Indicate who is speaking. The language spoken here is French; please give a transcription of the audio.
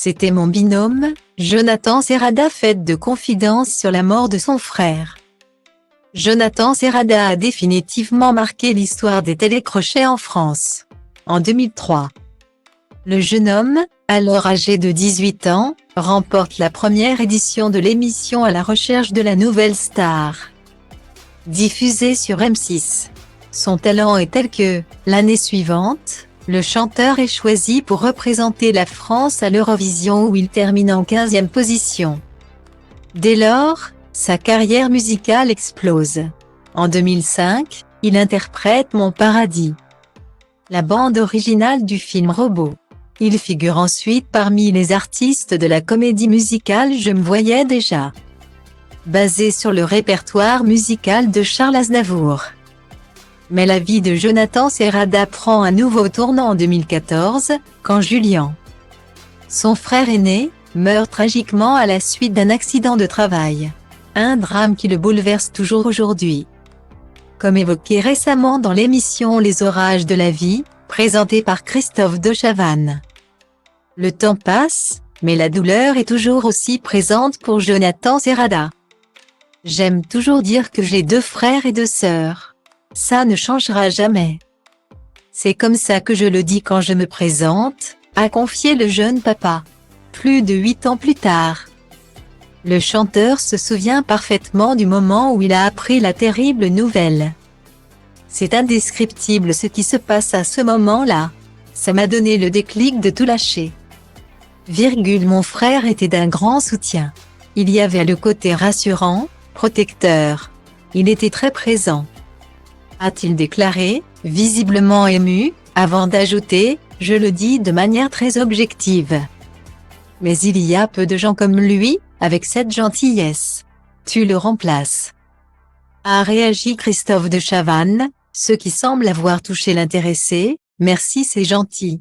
Speaker 1: C'était mon binôme, Jonathan Serrada, fait de confidences sur la mort de son frère. Jonathan Serrada a définitivement marqué l'histoire des télécrochets en France. En 2003, le jeune homme, alors âgé de 18 ans, remporte la première édition de l'émission À la recherche de la nouvelle star, diffusée sur M6. Son talent est tel que, l'année suivante, le chanteur est choisi pour représenter la France à l'Eurovision où il termine en 15e position. Dès lors, sa carrière musicale explose. En 2005, il interprète Mon Paradis, la bande originale du film Robot. Il figure ensuite parmi les artistes de la comédie musicale Je me voyais déjà, basée sur le répertoire musical de Charles Aznavour. Mais la vie de Jonathan Serrada prend un nouveau tournant en 2014, quand Julien, son frère aîné, meurt tragiquement à la suite d'un accident de travail. Un drame qui le bouleverse toujours aujourd'hui. Comme évoqué récemment dans l'émission Les Orages de la vie, présentée par Christophe de Chavannes. Le temps passe, mais la douleur est toujours aussi présente pour Jonathan Serrada. J'aime toujours dire que j'ai 2 frères et 2 sœurs. Ça ne changera jamais. C'est comme ça que je le dis quand je me présente, a confié le jeune papa. Plus de 8 ans plus tard, le chanteur se souvient parfaitement du moment où il a appris la terrible nouvelle. C'est indescriptible ce qui se passe à ce moment-là. Ça m'a donné le déclic de tout lâcher. Mon frère était d'un grand soutien. Il y avait le côté rassurant, protecteur. Il était très présent, a-t-il déclaré, visiblement ému, avant d'ajouter « Je le dis de manière très objective. Mais il y a peu de gens comme lui, avec cette gentillesse. Tu le remplaces », a réagi Christophe de Chavannes, ce qui semble avoir touché l'intéressé. « Merci, c'est gentil.